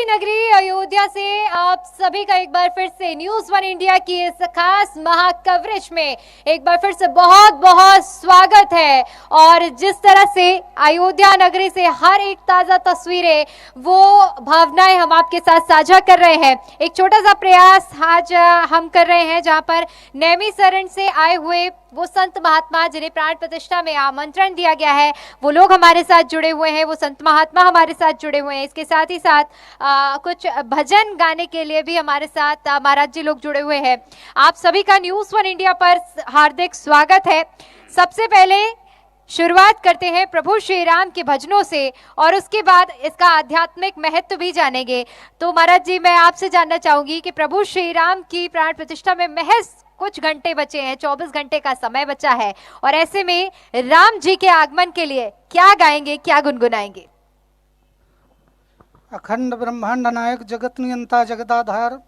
की नगरी अयोध्या से आप सभी का एक बार फिर से न्यूज़ वन इंडिया की इस खास महा कवरेज में एक बार फिर से बहुत बहुत स्वागत है। और जिस तरह से अयोध्या नगरी से हर एक ताजा तस्वीरें, वो भावनाएं हम आपके साथ साझा कर रहे हैं। एक छोटा सा प्रयास आज हम कर रहे हैं, जहां पर नैमिषारण्य से आए हुए वो संत महात्मा जिन्हें प्राण प्रतिष्ठा में आमंत्रण दिया गया है, वो लोग हमारे साथ जुड़े हुए हैं, वो संत महात्मा हमारे साथ जुड़े हुए हैं। इसके साथ ही साथ कुछ भजन गाने के लिए भी हमारे साथ महाराज जी लोग जुड़े हुए हैं। आप सभी का न्यूज़ वन इंडिया पर हार्दिक स्वागत है। सबसे पहले शुरुआत करते हैं प्रभु श्री राम के भजनों से और उसके बाद इसका आध्यात्मिक महत्व भी जानेंगे। तो महाराज जी, मैं आपसे जानना चाहूंगी कि प्रभु श्री राम की प्राण प्रतिष्ठा में महज कुछ घंटे बचे हैं, 24 घंटे का समय बचा है, और ऐसे में राम जी के आगमन के लिए क्या गाएंगे, क्या गुनगुनाएंगे? अखंड ब्रह्मांड नायक जगत नियंता जगदाधार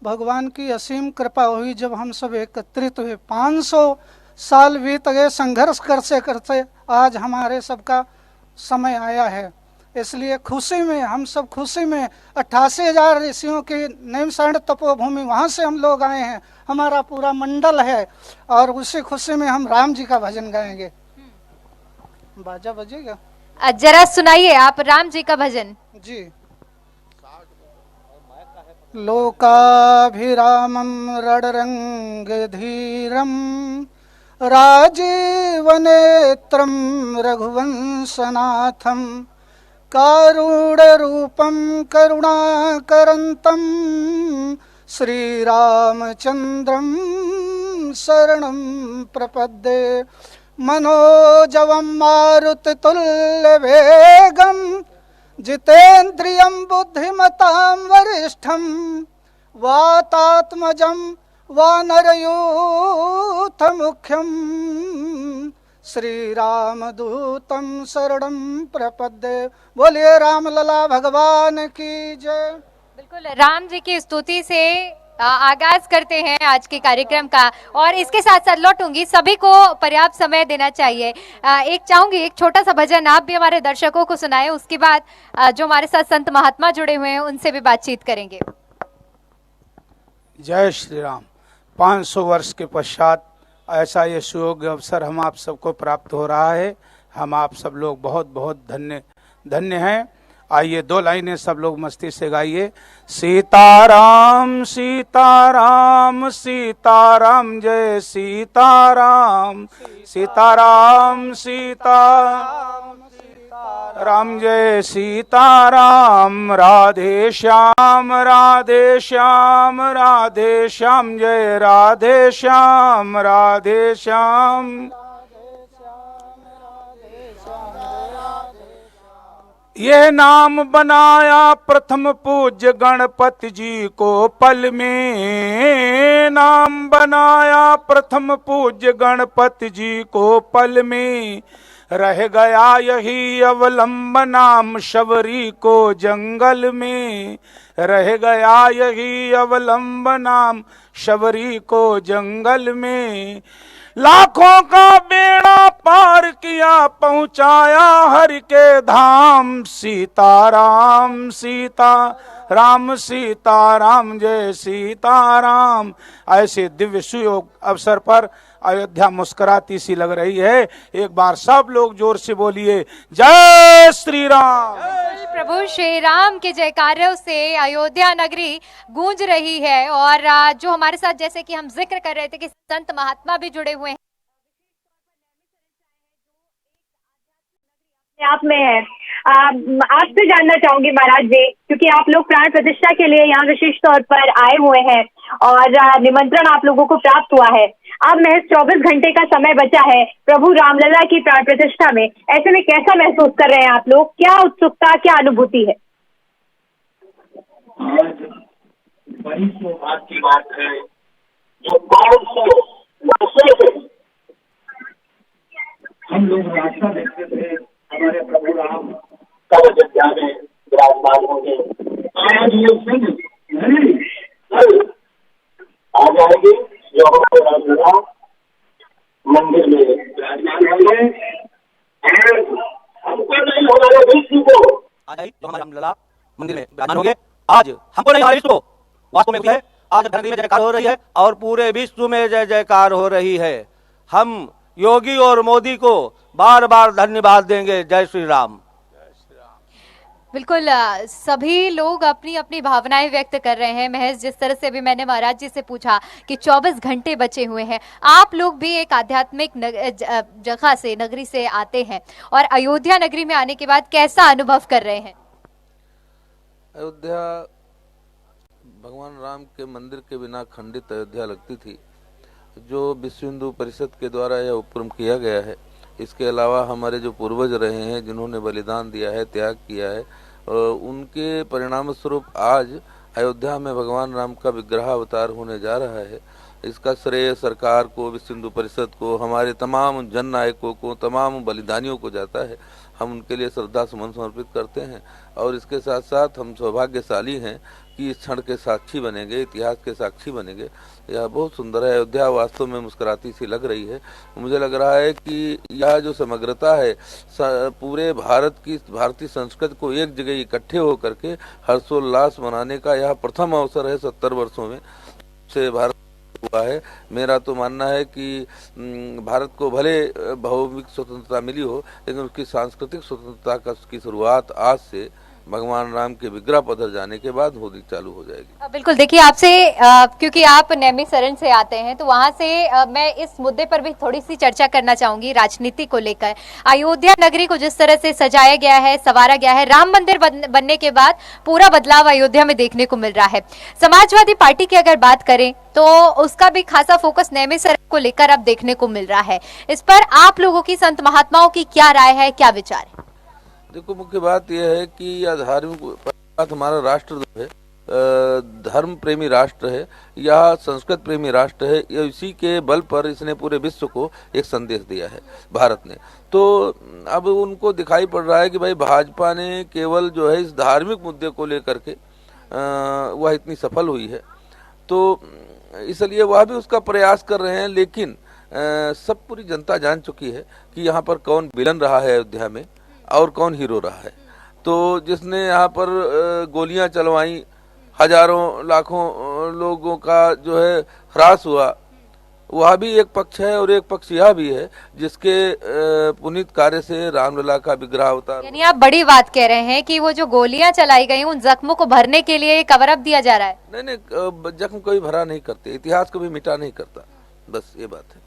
भगवान की असीम कृपा हुई जब हम सब एकत्रित हुए। 500 साल बीत गए संघर्ष करते करते, आज हमारे सबका समय आया है। इसलिए खुशी में, हम सब खुशी में 88,000 ऋषियों की नैमिषारण्य तपोभूमि, वहाँ से हम लोग आए हैं, हमारा पूरा मंडल है, और उसी खुशी में हम राम जी का भजन गाएंगे। बाजा बजेगा, जरा सुनाइए आप राम जी का भजन। जी। लोकाभिरामं रणरंगधीरं राजीवनेत्रं रघुवंशनाथं कारुण्यरूपं करुणाकरन्तं श्रीरामचन्द्रं शरणं प्रपद्ये। मनोजवं मारुततुल्यवेगं जितेन्द्रियं बुद्धिमतां वरिष्ठं वातात्मजं वानरयूथमुख्यं श्रीरामदूतं शरणं प्रपद्ये। बोलिए रामलला भगवान की जय। बिल्कुल, राम जी की स्तुति से आगाज करते हैं आज के कार्यक्रम का, और इसके साथ साथ लौटूंगी, सभी को पर्याप्त समय देना चाहिए। एक चाहूंगी एक छोटा सा भजन आप भी हमारे दर्शकों को सुनाएं, उसके बाद जो हमारे साथ संत महात्मा जुड़े हुए हैं उनसे भी बातचीत करेंगे। जय श्री राम। 500 वर्ष के पश्चात ऐसा ये सुयोग्य अवसर हम आप सबको प्राप्त हो रहा है। हम आप सब लोग बहुत बहुत धन्य धन्य हैं। आइए 2 लाइनें सब लोग मस्ती से गाइए। सीताराम सीताराम सीताराम जय सीताराम, सीताराम सीताराम राम जय सीताराम, राधे श्याम राधे श्याम राधे श्याम जय राधे श्याम राधे श्याम। ये नाम बनाया प्रथम पूज्य गणपति जी को पल में, नाम बनाया प्रथम पूज्य गणपति जी को पल में। रह गया यही अवलंब नाम शबरी को जंगल में, रह गया यही अवलंब नाम शबरी को जंगल में। लाखों का बेड़ा पार किया पहुंचाया हरि के धाम, सीताराम सीताराम सीताराम जय सीताराम। ऐसे दिव्य सुयोग अवसर पर अयोध्या मुस्कुराती सी लग रही है। एक बार सब लोग जोर से बोलिए जय श्री राम। प्रभु श्री राम के जयकारों से अयोध्या नगरी गूंज रही है, और जो हमारे साथ, जैसे कि हम जिक्र कर रहे थे कि संत महात्मा भी जुड़े हुए हैं, आप में है। आपसे जानना चाहूंगी महाराज जी, क्योंकि आप लोग प्राण प्रतिष्ठा के लिए यहाँ विशेष तौर पर आए हुए हैं और निमंत्रण आप लोगों को प्राप्त हुआ है। अब महज 24 घंटे का समय बचा है प्रभु रामलला की प्राण प्रतिष्ठा में। ऐसे में कैसा महसूस कर रहे हैं आप लोग? क्या उत्सुकता, क्या अनुभूति है? बड़ी सौभाग्य की बात है जो 500 वर्षों से हम लोग रास्ता देखते थे, हमारे प्रभु राम कब अयोध्या में विराजमान होंगे। आज ये सिंह नहीं कल आ जाएंगे जो हमारे रामलला मंदिर में विराजमान होंगे। हमको नहीं, हमारे व्यक्ति को आज जो हमारे रामलला मंदिर में विराजमान होंगे, आज हमको नहीं, हमारे विश्व को वास्तव में है। आज धरती में जयकार हो रही है और पूरे विश्व में जय जयकार हो रही है। हम योगी और मोदी को बार बार धन्यवाद देंगे। जय श्री राम। बिल्कुल सभी लोग अपनी अपनी भावनाएं व्यक्त कर रहे हैं। महज जिस तरह से भी मैंने महाराज जी से पूछा कि 24 घंटे बचे हुए हैं, आप लोग भी एक आध्यात्मिक जगह से, नगरी से आते हैं और अयोध्या नगरी में आने के बाद कैसा अनुभव कर रहे हैं? अयोध्या भगवान राम के मंदिर के बिना खंडित अयोध्या लगती थी, जो विश्व हिंदू परिषद के द्वारा यह उपक्रम किया गया है। इसके अलावा हमारे जो पूर्वज रहे हैं, जिन्होंने बलिदान दिया है, त्याग किया है, उनके परिणाम स्वरूप आज अयोध्या में भगवान राम का विग्रह अवतार होने जा रहा है। इसका श्रेय सरकार को, विश्व हिंदू परिषद को, हमारे तमाम जन नायकों को, तमाम बलिदानियों को जाता है। हम उनके लिए श्रद्धा सुमन समर्पित करते हैं और इसके साथ साथ हम सौभाग्यशाली हैं कि इस क्षण के साक्षी बनेंगे, इतिहास के साक्षी बनेंगे। यह बहुत सुंदर है। अयोध्या वास्तव में मुस्कुराती सी लग रही है। मुझे लग रहा है कि यह जो समग्रता है, पूरे भारत की, भारतीय संस्कृति को एक जगह इकट्ठे होकर के हर्षोल्लास मनाने का यह प्रथम अवसर है 70 वर्षों में से भारत हुआ है। मेरा तो मानना है कि भारत को भले भौगोलिक स्वतंत्रता मिली हो, लेकिन उसकी सांस्कृतिक स्वतंत्रता की शुरुआत आज से भगवान राम के विग्रह पधर जाने के बाद होनी चालू हो जाएगी। बिल्कुल, देखिए आपसे क्योंकि आप नैमिषारण्य से आते हैं, तो वहां से मैं इस मुद्दे पर भी थोड़ी सी चर्चा करना चाहूंगी, राजनीति को लेकर। अयोध्या नगरी को जिस तरह से सजाया गया है, संवारा गया है, राम मंदिर बनने के बाद पूरा बदलाव अयोध्या में देखने को मिल रहा है। समाजवादी पार्टी की अगर बात करें तो उसका भी खासा फोकस नैमिषारण्य को लेकर अब देखने को मिल रहा है। इस पर आप लोगों की, संत महात्माओं की क्या राय है, क्या विचार है? देखो, मुख्य बात यह है कि यह धार्मिक, हमारा राष्ट्र जो है धर्म प्रेमी राष्ट्र है, यह संस्कृत प्रेमी राष्ट्र है। इसी के बल पर इसने पूरे विश्व को एक संदेश दिया है भारत ने। तो अब उनको दिखाई पड़ रहा है कि भाई भाजपा ने केवल जो है इस धार्मिक मुद्दे को लेकर के वह इतनी सफल हुई है, तो इसलिए वह भी उसका प्रयास कर रहे हैं। लेकिन सब पूरी जनता जान चुकी है कि यहाँ पर कौन विलन रहा है अयोध्या में और कौन हीरो रहा है। तो जिसने यहाँ पर गोलियां चलवाई, हजारों लाखों लोगों का जो है ह्रास हुआ, वह भी एक पक्ष है और एक पक्ष यह भी है जिसके पुनीत कार्य से रामलला का विग्रह अवतार। यानी आप बड़ी बात कह रहे हैं कि वो जो गोलियां चलाई गई, उन जख्मों को भरने के लिए कवर अप दिया जा रहा है? नहीं, जख्म कभी भरा नहीं करते, इतिहास को भी मिटा नहीं करता, बस ये बात है।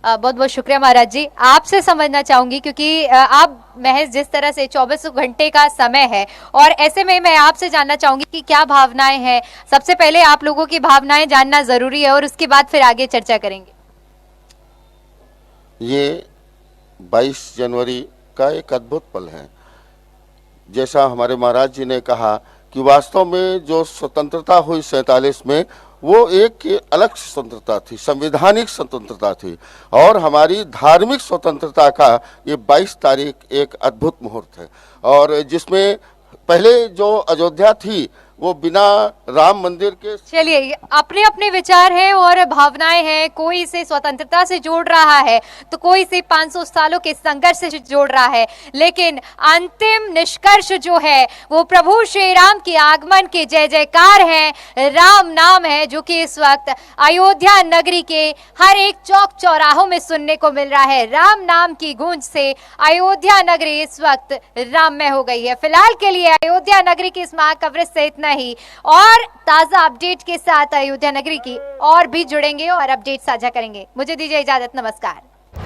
बहुत बहुत शुक्रिया महाराज जी। आपसे समझना चाहूंगी, क्योंकि आप महज जिस तरह से 24 घंटे का समय है, और ऐसे में मैं आपसे जानना चाहूंगी कि क्या भावनाएं हैं। सबसे पहले आप लोगों की भावनाएं जानना जरूरी है और उसके बाद फिर आगे चर्चा करेंगे। ये 22 जनवरी का एक अद्भुत पल है। जैसा हमारे महाराज जी ने कहा कि वास्तव में जो स्वतंत्रता हुई 47 में, वो एक अलग स्वतंत्रता थी, संवैधानिक स्वतंत्रता थी, और हमारी धार्मिक स्वतंत्रता का ये 22 तारीख एक अद्भुत मुहूर्त है। और जिसमें पहले जो अयोध्या थी वो बिना राम मंदिर के, चलिए अपने अपने विचार हैं और भावनाएं हैं। कोई इसे स्वतंत्रता से जोड़ रहा है तो कोई इसे 500 सालों के संघर्ष से जोड़ रहा है, लेकिन अंतिम निष्कर्ष जो है वो प्रभु श्री राम के आगमन के जय जयकार है। राम नाम है जो कि इस वक्त अयोध्या नगरी के हर एक चौक चौराहों में सुनने को मिल रहा है। राम नाम की गूंज से अयोध्या नगरी इस वक्त राममय हो गई है। फिलहाल के लिए अयोध्या नगरी की इस महाकवरेज से इतना ही, और ताजा अपडेट के साथ अयोध्या नगरी की और भी जुड़ेंगे और अपडेट साझा करेंगे। मुझे दीजिए इजाजत, नमस्कार।